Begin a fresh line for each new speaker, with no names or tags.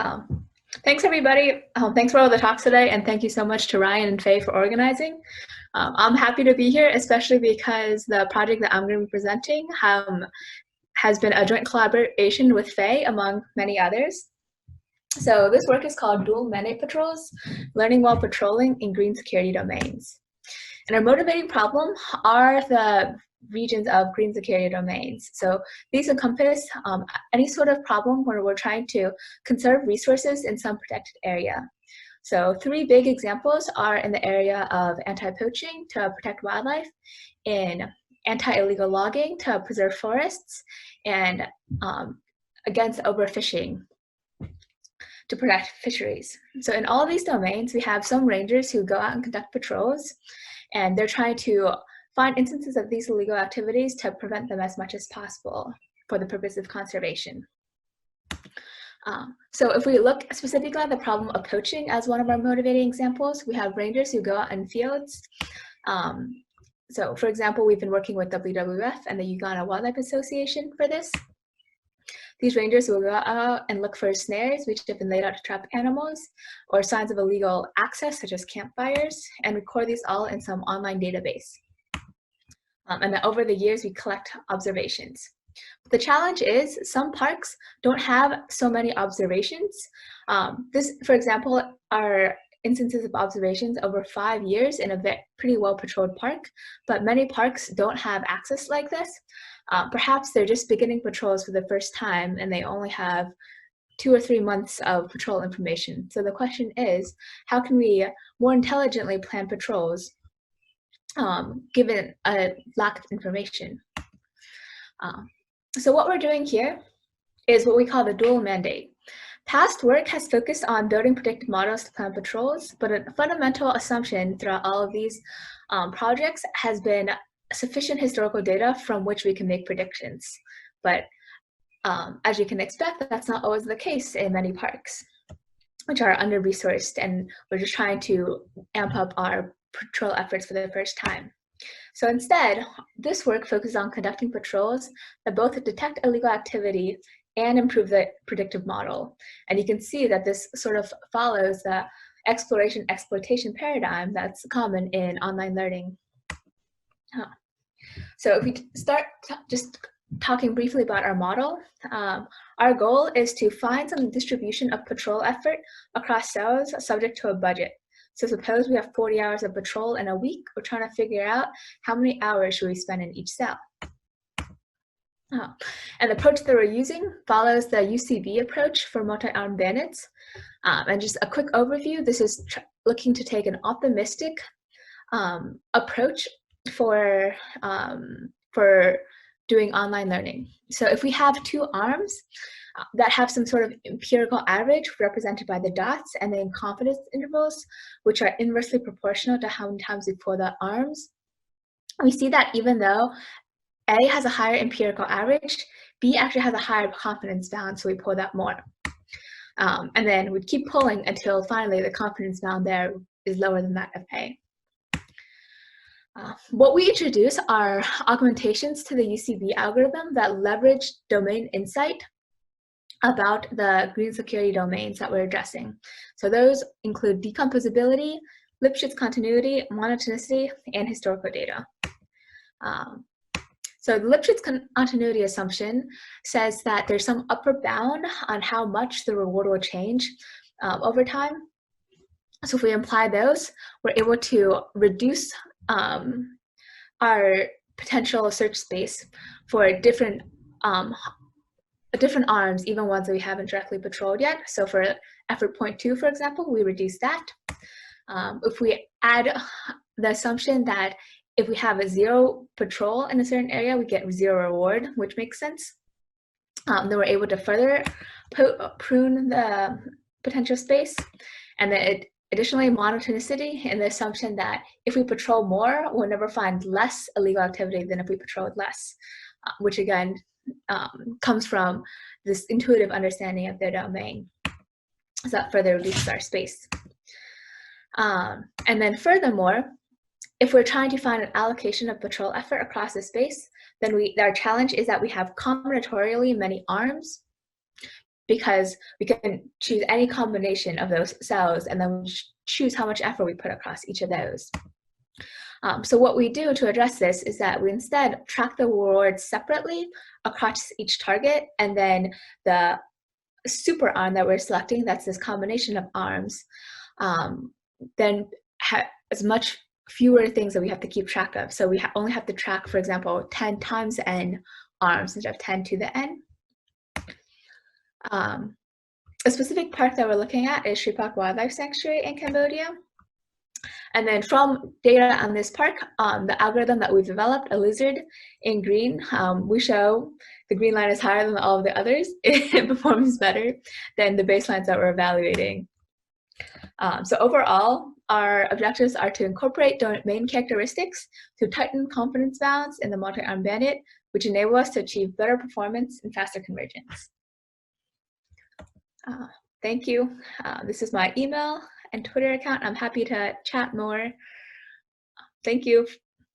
Um, Thanks, everybody. Thanks for all the talks today, and thank you so much to Ryan and Faye for organizing. I'm happy to be here, especially because the project that I'm going to be presenting has been a joint collaboration with Faye, among many others. So this work is called Dual Mandate Patrols, Learning While Patrolling in Green Security Domains. And our motivating problem are the regions of green security domains. So these encompass any sort of problem where we're trying to conserve resources in some protected area. So three big examples are in the area of anti-poaching to protect wildlife, in anti-illegal logging to preserve forests, and against overfishing to protect fisheries. So in all of these domains, we have some rangers who go out and conduct patrols, and they're trying to find instances of these illegal activities to prevent them as much as possible for the purpose of conservation. So if we look specifically at the problem of poaching as one of our motivating examples, we have rangers who go out in fields. So for example, we've been working with WWF and the Uganda Wildlife Association for this. These rangers will go out and look for snares which have been laid out to trap animals, or signs of illegal access such as campfires, and record these all in some online database. And then over the years, we collect observations. The challenge is some parks don't have so many observations. This, for example, are instances of observations over 5 years in a pretty well-patrolled park, but many parks don't have access like this. Perhaps they're just beginning patrols for the first time and they only have 2 or 3 months of patrol information. So the question is, how can we more intelligently plan patrols given a lack of information? So what we're doing here is what we call the dual mandate. Past work has focused on building predictive models to plan patrols, but a fundamental assumption throughout all of these projects has been sufficient historical data from which we can make predictions. But as you can expect, that's not always the case in many parks, which are under-resourced, and we're just trying to amp up our patrol efforts for the first time. So instead, this work focuses on conducting patrols that both detect illegal activity and improve the predictive model. And you can see that this sort of follows the exploration-exploitation paradigm that's common in online learning. So if we start just talking briefly about our model, our goal is to find some distribution of patrol effort across cells subject to a budget. So suppose we have 40 hours of patrol in a week, we're trying to figure out how many hours should we spend in each cell. And the approach that we're using follows the UCB approach for multi-armed bandits. And just a quick overview, this is looking to take an optimistic approach for doing online learning. So if we have 2 arms that have some sort of empirical average represented by the dots, and then confidence intervals, which are inversely proportional to how many times we pull the arms, we see that even though A has a higher empirical average, B actually has a higher confidence bound, so we pull that more. And then we keep pulling until finally the confidence bound there is lower than that of A. What we introduce are augmentations to the UCB algorithm that leverage domain insight about the green security domains that we're addressing. So those include decomposability, Lipschitz continuity, monotonicity, and historical data. So the Lipschitz continuity assumption says that there's some upper bound on how much the reward will change over time. So if we apply those, we're able to reduce our potential search space for different arms, even ones that we haven't directly patrolled yet. So for effort point 2, for example, we reduce that. If we add the assumption that if we have a 0 patrol in a certain area, we get 0 reward, which makes sense. Then we're able to further prune the potential space. And then additionally, monotonicity, in the assumption that if we patrol more, we'll never find less illegal activity than if we patrolled less, which again comes from this intuitive understanding of their domain. So that further reduces our space. And then furthermore, if we're trying to find an allocation of patrol effort across the space, then our challenge is that we have combinatorially many arms because we can choose any combination of those cells and then we choose how much effort we put across each of those. So what we do to address this is that we instead track the rewards separately across each target, and then the super arm that we're selecting, that's this combination of arms, then as much fewer things that we have to keep track of. So we only have to track, for example, 10 times n arms instead of 10 to the n. A specific park that we're looking at is Srepok Wildlife Sanctuary in Cambodia. And then from data on this park, the algorithm that we developed, a lizard in green, we show the green line is higher than all of the others. It performs better than the baselines that we're evaluating. So overall, our objectives are to incorporate domain characteristics to tighten confidence bounds in the multi-arm bandit, which enable us to achieve better performance and faster convergence. Thank you. This is my email and Twitter account. I'm happy to chat more. Thank you.